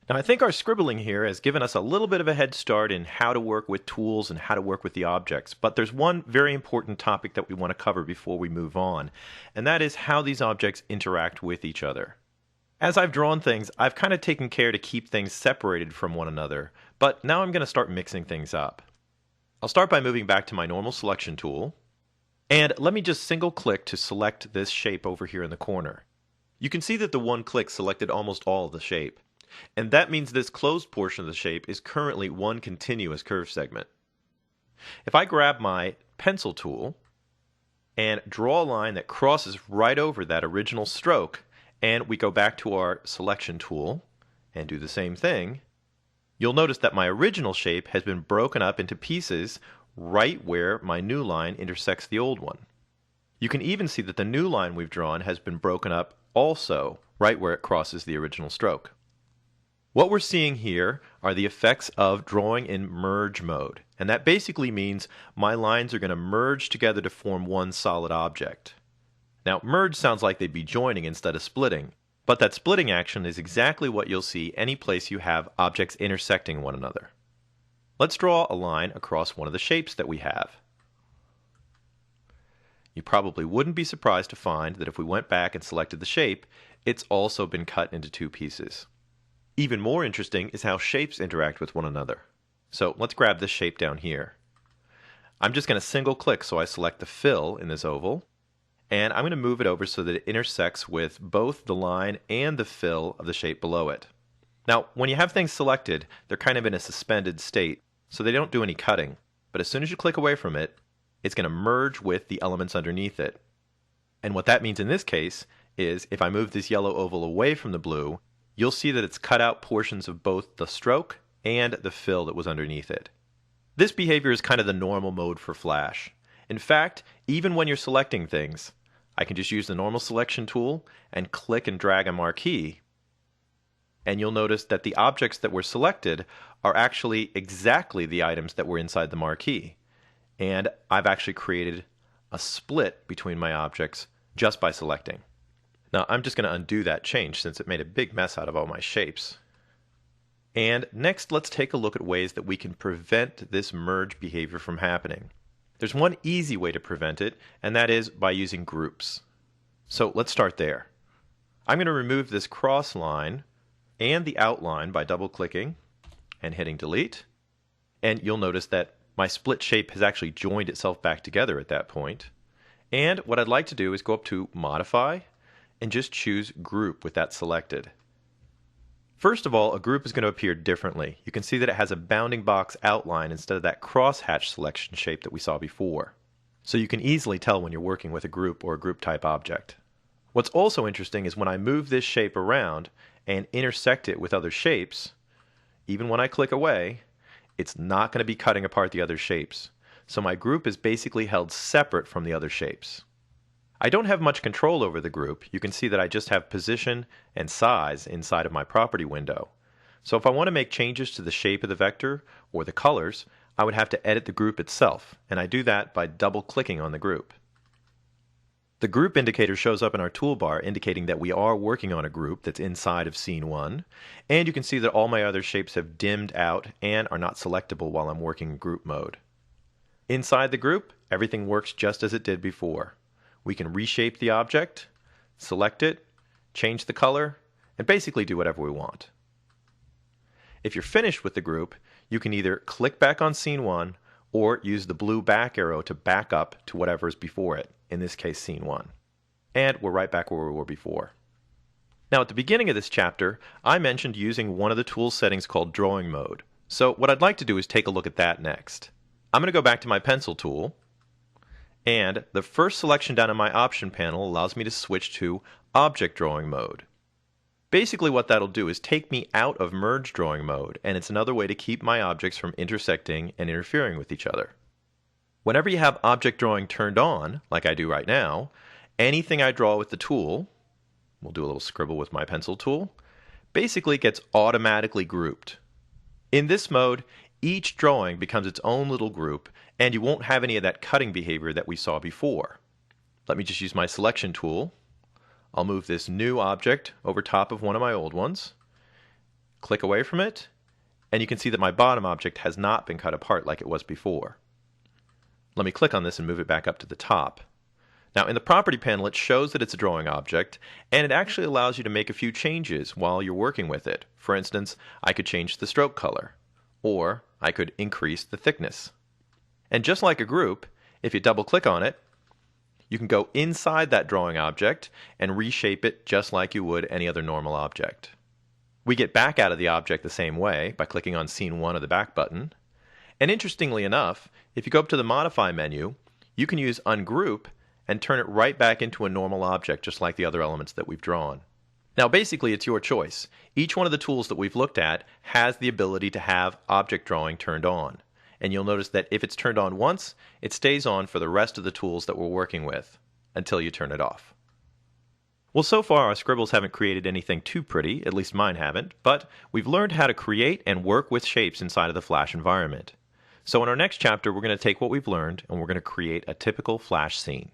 Now, I think our scribbling here has given us a little bit of a head start in how to work with tools and how to work with the objects, but there's one very important topic that we want to cover before we move on, and that is how these objects interact with each other. As I've drawn things, I've kind of taken care to keep things separated from one another, but now I'm going to start mixing things up. I'll start by moving back to my normal selection tool, and let me just single click to select this shape over here in the corner. You can see that the one click selected almost all of the shape. And that means this closed portion of the shape is currently one continuous curve segment. If I grab my pencil tool and draw a line that crosses right over that original stroke, and we go back to our selection tool and do the same thing, you'll notice that my original shape has been broken up into pieces right where my new line intersects the old one. You can even see that the new line we've drawn has been broken up also right where it crosses the original stroke. What we're seeing here are the effects of drawing in merge mode, and that basically means my lines are going to merge together to form one solid object. Now, merge sounds like they'd be joining instead of splitting, but that splitting action is exactly what you'll see any place you have objects intersecting one another. Let's draw a line across one of the shapes that we have. You probably wouldn't be surprised to find that if we went back and selected the shape, it's also been cut into two pieces. Even more interesting is how shapes interact with one another. So let's grab this shape down here. I'm just going to single click so I select the fill in this oval, and I'm going to move it over so that it intersects with both the line and the fill of the shape below it. Now, when you have things selected, they're kind of in a suspended state, so they don't do any cutting, but as soon as you click away from it, it's going to merge with the elements underneath it. And what that means in this case is if I move this yellow oval away from the blue, you'll see that it's cut out portions of both the stroke and the fill that was underneath it. This behavior is kind of the normal mode for Flash. In fact, even when you're selecting things, I can just use the normal selection tool and click and drag a marquee, and you'll notice that the objects that were selected are actually exactly the items that were inside the marquee. And I've actually created a split between my objects just by selecting. Now, I'm just going to undo that change since it made a big mess out of all my shapes. And next, let's take a look at ways that we can prevent this merge behavior from happening. There's one easy way to prevent it, and that is by using groups. So let's start there. I'm going to remove this cross line and the outline by double-clicking and hitting delete. And you'll notice that my split shape has actually joined itself back together at that point. And what I'd like to do is go up to Modify, and just choose Group with that selected. First of all, a group is going to appear differently. You can see that it has a bounding box outline instead of that crosshatch selection shape that we saw before. So you can easily tell when you're working with a group or a group type object. What's also interesting is when I move this shape around and intersect it with other shapes, even when I click away, it's not going to be cutting apart the other shapes. So my group is basically held separate from the other shapes. I don't have much control over the group. You can see that I just have position and size inside of my property window. So if I want to make changes to the shape of the vector or the colors, I would have to edit the group itself, and I do that by double-clicking on the group. The group indicator shows up in our toolbar indicating that we are working on a group that's inside of scene 1, and you can see that all my other shapes have dimmed out and are not selectable while I'm working in group mode. Inside the group, everything works just as it did before. We can reshape the object, select it, change the color, and basically do whatever we want. If you're finished with the group, you can either click back on scene 1 or use the blue back arrow to back up to whatever is before it, in this case scene 1. And we're right back where we were before. Now at the beginning of this chapter, I mentioned using one of the tool settings called drawing mode. So what I'd like to do is take a look at that next. I'm going to go back to my pencil tool, and the first selection down in my option panel allows me to switch to object drawing mode. Basically what that'll do is take me out of merge drawing mode, and it's another way to keep my objects from intersecting and interfering with each other. Whenever you have object drawing turned on, like I do right now, anything I draw with the tool, we'll do a little scribble with my pencil tool, basically gets automatically grouped. In this mode, each drawing becomes its own little group, and you won't have any of that cutting behavior that we saw before. Let me just use my selection tool. I'll move this new object over top of one of my old ones, click away from it, and you can see that my bottom object has not been cut apart like it was before. Let me click on this and move it back up to the top. Now in the property panel, it shows that it's a drawing object, and it actually allows you to make a few changes while you're working with it. For instance, I could change the stroke color, or I could increase the thickness. And just like a group, if you double click on it, you can go inside that drawing object and reshape it just like you would any other normal object. We get back out of the object the same way by clicking on Scene 1 of the back button. And interestingly enough, if you go up to the Modify menu, you can use Ungroup and turn it right back into a normal object just like the other elements that we've drawn. Now basically it's your choice. Each one of the tools that we've looked at has the ability to have object drawing turned on. And you'll notice that if it's turned on once, it stays on for the rest of the tools that we're working with until you turn it off. Well, so far our scribbles haven't created anything too pretty, at least mine haven't, but we've learned how to create and work with shapes inside of the Flash environment. So in our next chapter, we're going to take what we've learned and we're going to create a typical Flash scene.